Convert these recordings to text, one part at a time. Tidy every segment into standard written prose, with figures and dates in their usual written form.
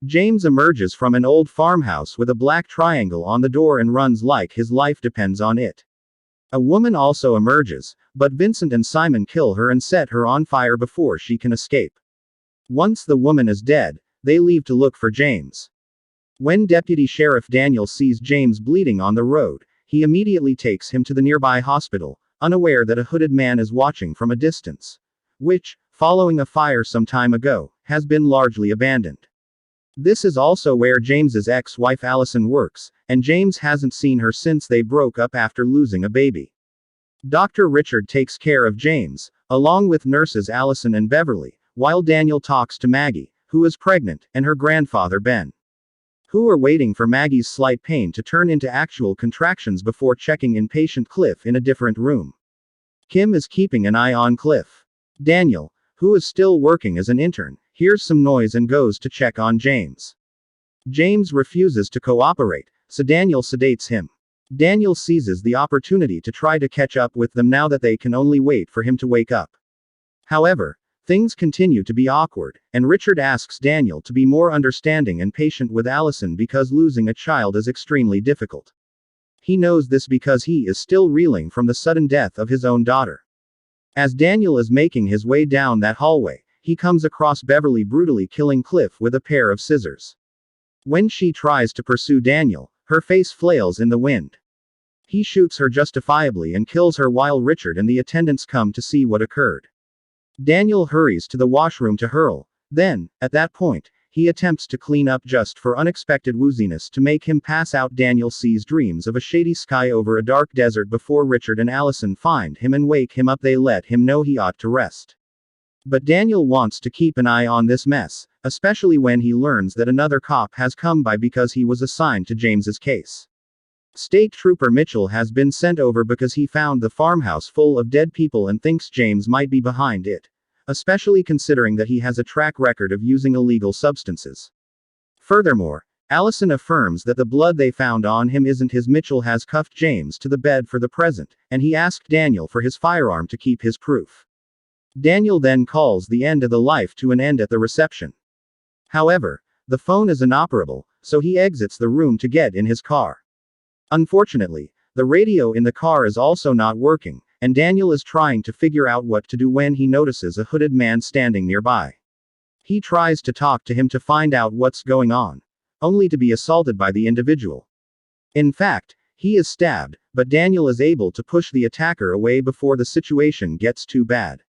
James emerges from an old farmhouse with a black triangle on the door and runs like his life depends on it. A woman also emerges, but Vincent and Simon kill her and set her on fire before she can escape. Once the woman is dead, they leave to look for James. When Deputy Sheriff Daniel sees James bleeding on the road, he immediately takes him to the nearby hospital, unaware that a hooded man is watching from a distance, which, following a fire some time ago, has been largely abandoned. This is also where James's ex-wife Allison works, and James hasn't seen her since they broke up after losing a baby. Dr. Richard takes care of James, along with nurses Allison and Beverly, while Daniel talks to Maggie, who is pregnant, and her grandfather Ben, who are waiting for Maggie's slight pain to turn into actual contractions before checking in patient Cliff in a different room. Kim is keeping an eye on Cliff. Daniel, who is still working as an intern, hears some noise and goes to check on James. James refuses to cooperate, so Daniel sedates him. Daniel seizes the opportunity to try to catch up with them now that they can only wait for him to wake up. However, things continue to be awkward, and Richard asks Daniel to be more understanding and patient with Allison because losing a child is extremely difficult. He knows this because he is still reeling from the sudden death of his own daughter. As Daniel is making his way down that hallway, he comes across Beverly brutally killing Cliff with a pair of scissors. When she tries to pursue Daniel, her face flails in the wind. He shoots her justifiably and kills her while Richard and the attendants come to see what occurred. Daniel hurries to the washroom to hurl. Then, at that point, he attempts to clean up just for unexpected wooziness to make him pass out. Daniel sees dreams of a shady sky over a dark desert before Richard and Allison find him and wake him up. They let him know he ought to rest. But Daniel wants to keep an eye on this mess, especially when he learns that another cop has come by because he was assigned to James's case. State Trooper Mitchell has been sent over because he found the farmhouse full of dead people and thinks James might be behind it, especially considering that he has a track record of using illegal substances. Furthermore, Allison affirms that the blood they found on him isn't his. Mitchell has cuffed James to the bed for the present, and he asked Daniel for his firearm to keep his proof. Daniel then calls the end of the life to an end at the reception. However, the phone is inoperable, so he exits the room to get in his car. Unfortunately, the radio in the car is also not working, and Daniel is trying to figure out what to do when he notices a hooded man standing nearby. He tries to talk to him to find out what's going on, only to be assaulted by the individual. In fact, he is stabbed, but Daniel is able to push the attacker away before the situation gets too bad.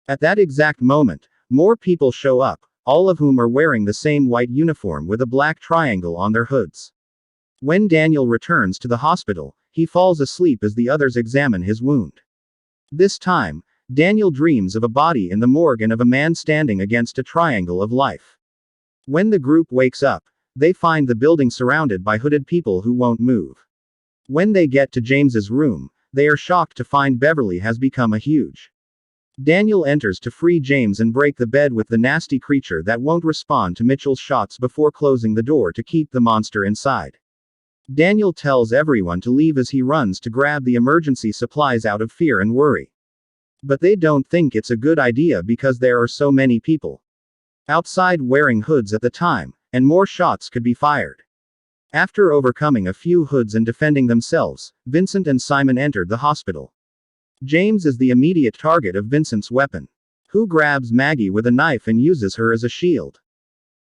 At that exact moment, more people show up, all of whom are wearing the same white uniform with a black triangle on their hoods. When Daniel returns to the hospital, he falls asleep as the others examine his wound. This time, Daniel dreams of a body in the morgue and of a man standing against a triangle of life. When the group wakes up, they find the building surrounded by hooded people who won't move. When they get to James's room, they are shocked to find Beverly has become a huge. Daniel enters to free James and break the bed with the nasty creature that won't respond to Mitchell's shots before closing the door to keep the monster inside. Daniel tells everyone to leave as he runs to grab the emergency supplies out of fear and worry. But they don't think it's a good idea because there are so many people outside wearing hoods at the time, and more shots could be fired. After overcoming a few hoods and defending themselves, Vincent and Simon entered the hospital. James is the immediate target of Vincent's weapon, who grabs Maggie with a knife and uses her as a shield.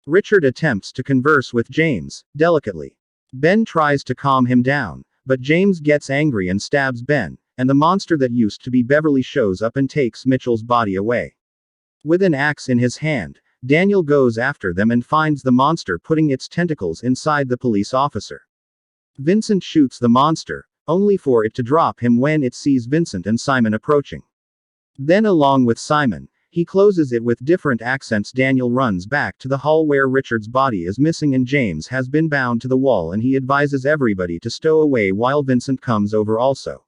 Richard attempts to converse with James, delicately. Ben tries to calm him down, but James gets angry and stabs Ben, and the monster that used to be Beverly shows up and takes Mitchell's body away. With an axe in his hand, Daniel goes after them and finds the monster putting its tentacles inside the police officer. Vincent shoots the monster, only for it to drop him when it sees Vincent and Simon approaching. Then along with Simon, he closes it with different accents. Daniel runs back to the hall where Richard's body is missing and James has been bound to the wall, and he advises everybody to stow away while Vincent comes over also.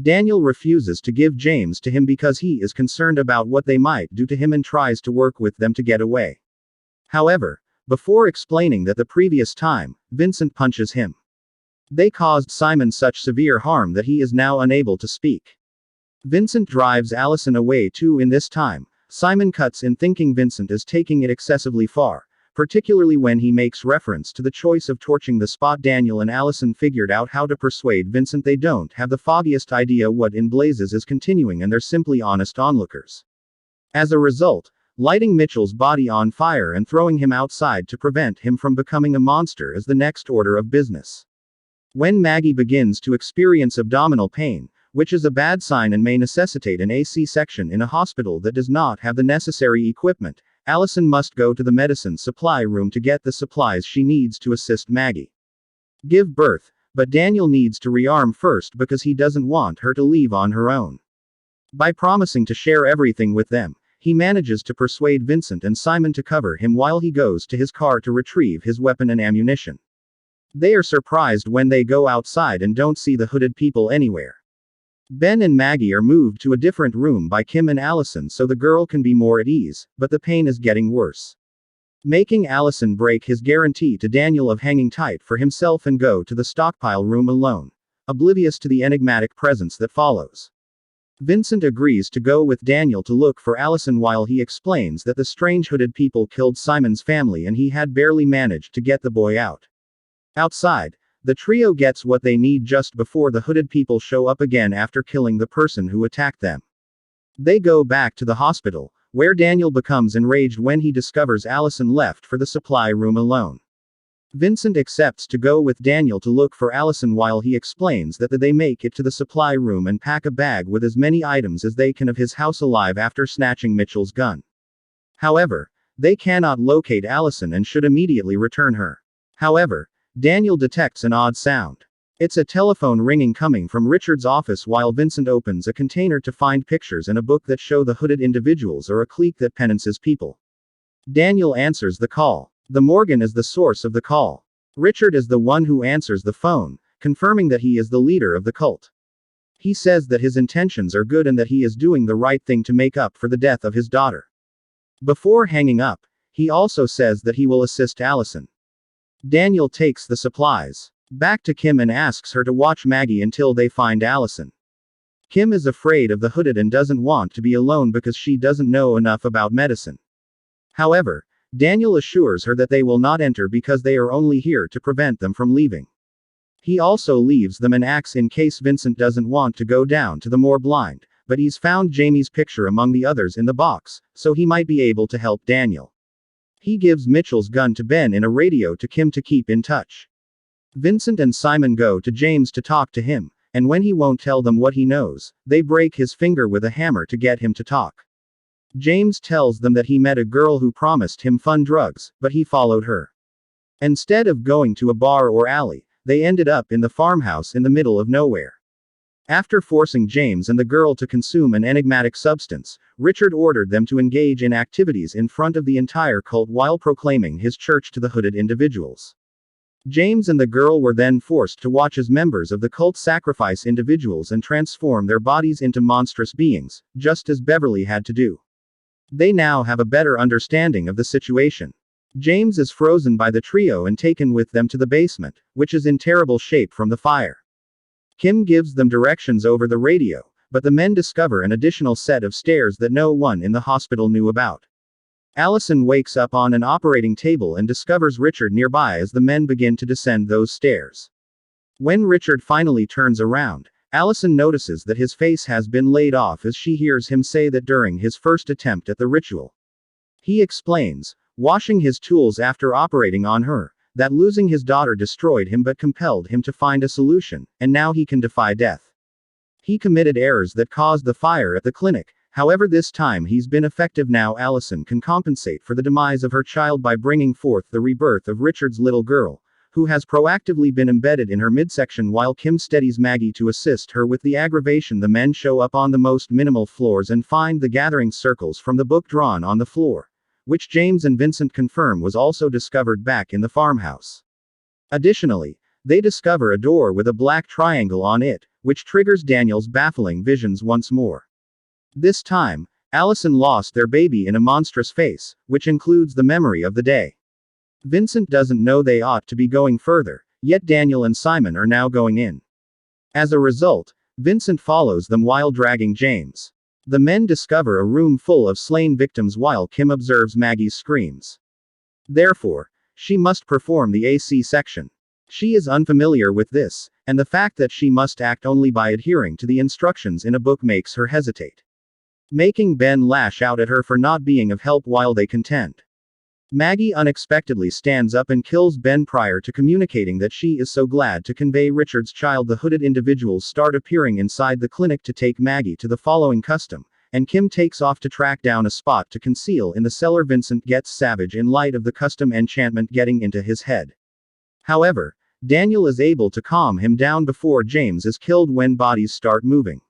Daniel refuses to give James to him because he is concerned about what they might do to him and tries to work with them to get away. However, before explaining that the previous time, Vincent punches him. They caused Simon such severe harm that he is now unable to speak. Vincent drives Allison away too. In this time, Simon cuts in thinking Vincent is taking it excessively far, particularly when he makes reference to the choice of torching the spot. Daniel and Allison figured out how to persuade Vincent they don't have the foggiest idea what in blazes is continuing and they're simply honest onlookers. As a result, lighting Mitchell's body on fire and throwing him outside to prevent him from becoming a monster is the next order of business. When Maggie begins to experience abdominal pain, which is a bad sign and may necessitate an C-section in a hospital that does not have the necessary equipment, Allison must go to the medicine supply room to get the supplies she needs to assist Maggie give birth, but Daniel needs to rearm first because he doesn't want her to leave on her own. By promising to share everything with them, he manages to persuade Vincent and Simon to cover him while he goes to his car to retrieve his weapon and ammunition. They are surprised when they go outside and don't see the hooded people anywhere. Ben and Maggie are moved to a different room by Kim and Allison so the girl can be more at ease, but the pain is getting worse, making Allison break his guarantee to Daniel of hanging tight for himself and go to the stockpile room alone, oblivious to the enigmatic presence that follows. Vincent agrees to go with Daniel to look for Allison while he explains that the strange hooded people killed Simon's family and he had barely managed to get the boy out. Outside, the trio gets what they need just before the hooded people show up again after killing the person who attacked them. They go back to the hospital, where Daniel becomes enraged when he discovers Allison left for the supply room alone. Vincent accepts to go with Daniel to look for Allison while he explains that they make it to the supply room and pack a bag with as many items as they can of his house alive after snatching Mitchell's gun. However, they cannot locate Allison and should immediately return her. However, Daniel detects an odd sound. It's a telephone ringing coming from Richard's office while Vincent opens a container to find pictures and a book that show the hooded individuals are a clique that penances people. Daniel answers the call. The Morgan is the source of the call. Richard is the one who answers the phone, confirming that he is the leader of the cult. He says that his intentions are good and that he is doing the right thing to make up for the death of his daughter. Before hanging up, he also says that he will assist Allison. Daniel takes the supplies back to Kim and asks her to watch Maggie until they find Allison. Kim is afraid of the hooded and doesn't want to be alone because she doesn't know enough about medicine. However, Daniel assures her that they will not enter because they are only here to prevent them from leaving. He also leaves them an axe in case Vincent doesn't want to go down to the more blind, but he's found Jamie's picture among the others in the box, so he might be able to help Daniel. He gives Mitchell's gun to Ben in a radio to Kim to keep in touch. Vincent and Simon go to James to talk to him, and when he won't tell them what he knows, they break his finger with a hammer to get him to talk. James tells them that he met a girl who promised him fun drugs, but he followed her. Instead of going to a bar or alley, they ended up in the farmhouse in the middle of nowhere. After forcing James and the girl to consume an enigmatic substance, Richard ordered them to engage in activities in front of the entire cult while proclaiming his church to the hooded individuals. James and the girl were then forced to watch as members of the cult sacrifice individuals and transform their bodies into monstrous beings, just as Beverly had to do. They now have a better understanding of the situation. James is frozen by the trio and taken with them to the basement, which is in terrible shape from the fire. Kim gives them directions over the radio, but the men discover an additional set of stairs that no one in the hospital knew about. Allison wakes up on an operating table and discovers Richard nearby as the men begin to descend those stairs. When Richard finally turns around, Allison notices that his face has been laid off as she hears him say that during his first attempt at the ritual. He explains, washing his tools after operating on her, that losing his daughter destroyed him but compelled him to find a solution, and now he can defy death. He committed errors that caused the fire at the clinic, however this time he's been effective. Now Allison can compensate for the demise of her child by bringing forth the rebirth of Richard's little girl, who has proactively been embedded in her midsection while Kim steadies Maggie to assist her with the aggravation. The men show up on the most minimal floors and find the gathering circles from the book drawn on the floor, which James and Vincent confirm was also discovered back in the farmhouse. Additionally, they discover a door with a black triangle on it, which triggers Daniel's baffling visions once more. This time, Allison lost their baby in a monstrous face, which includes the memory of the day. Vincent doesn't know they ought to be going further, yet Daniel and Simon are now going in. As a result, Vincent follows them while dragging James. The men discover a room full of slain victims while Kim observes Maggie's screams. Therefore, she must perform the AC section. She is unfamiliar with this, and the fact that she must act only by adhering to the instructions in a book makes her hesitate, making Ben lash out at her for not being of help while they contend. Maggie unexpectedly stands up and kills Ben prior to communicating that she is so glad to convey Richard's child. The hooded individuals start appearing inside the clinic to take Maggie to the following custom, and Kim takes off to track down a spot to conceal in the cellar. Vincent gets savage in light of the custom enchantment getting into his head. However, Daniel is able to calm him down before James is killed when bodies start moving.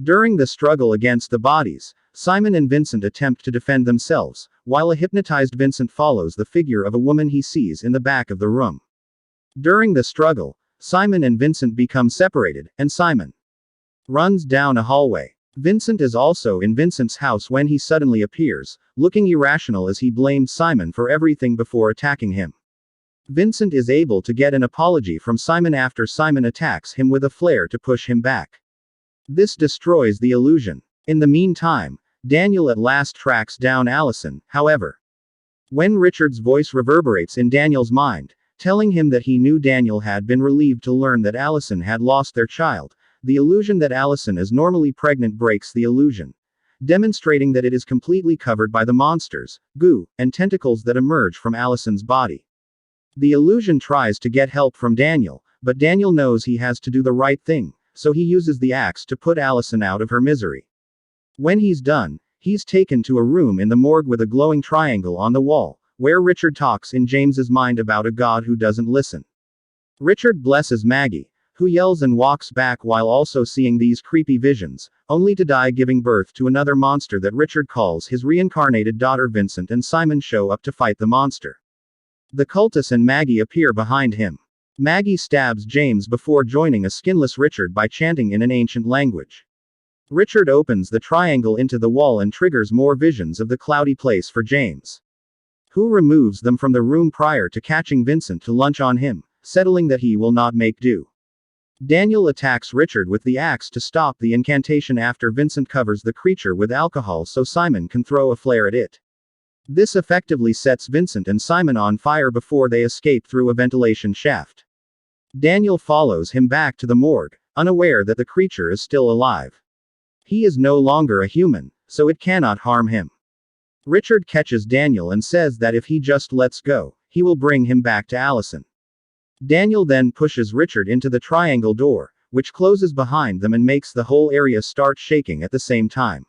During the struggle against the bodies, Simon and Vincent attempt to defend themselves, while a hypnotized Vincent follows the figure of a woman he sees in the back of the room. During the struggle, Simon and Vincent become separated, and Simon runs down a hallway. Vincent is also in Vincent's house when he suddenly appears, looking irrational as he blamed Simon for everything before attacking him. Vincent is able to get an apology from Simon after Simon attacks him with a flare to push him back. This destroys the illusion. In the meantime, Daniel at last tracks down Allison. However, when Richard's voice reverberates in Daniel's mind, telling him that he knew Daniel had been relieved to learn that Allison had lost their child, the illusion that Allison is normally pregnant breaks the illusion, demonstrating that it is completely covered by the monsters, goo, and tentacles that emerge from Allison's body. The illusion tries to get help from Daniel, but Daniel knows he has to do the right thing, so he uses the axe to put Allison out of her misery. When he's done, he's taken to a room in the morgue with a glowing triangle on the wall, where Richard talks in James's mind about a God who doesn't listen. Richard blesses Maggie, who yells and walks back while also seeing these creepy visions, only to die giving birth to another monster that Richard calls his reincarnated daughter. Vincent and Simon show up to fight the monster. The cultists and Maggie appear behind him. Maggie stabs James before joining a skinless Richard by chanting in an ancient language. Richard opens the triangle into the wall and triggers more visions of the cloudy place for James, who removes them from the room prior to catching Vincent to lunge on him, settling that he will not make do. Daniel attacks Richard with the axe to stop the incantation after Vincent covers the creature with alcohol so Simon can throw a flare at it. This effectively sets Vincent and Simon on fire before they escape through a ventilation shaft. Daniel follows him back to the morgue, unaware that the creature is still alive. He is no longer a human, so it cannot harm him. Richard catches Daniel and says that if he just lets go, he will bring him back to Allison. Daniel then pushes Richard into the triangle door, which closes behind them and makes the whole area start shaking at the same time.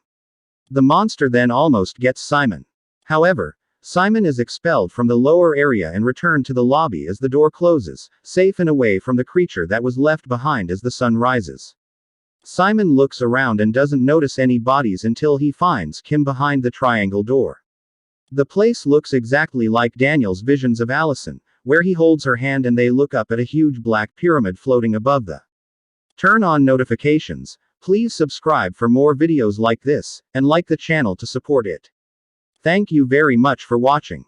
The monster then almost gets Simon. However, Simon is expelled from the lower area and returned to the lobby as the door closes, safe and away from the creature that was left behind as the sun rises. Simon looks around and doesn't notice any bodies until he finds Kim behind the triangle door. The place looks exactly like Daniel's visions of Allison, where he holds her hand and they look up at a huge black pyramid floating above the. Turn on notifications. Please subscribe for more videos like this, and like the channel to support it. Thank you very much for watching.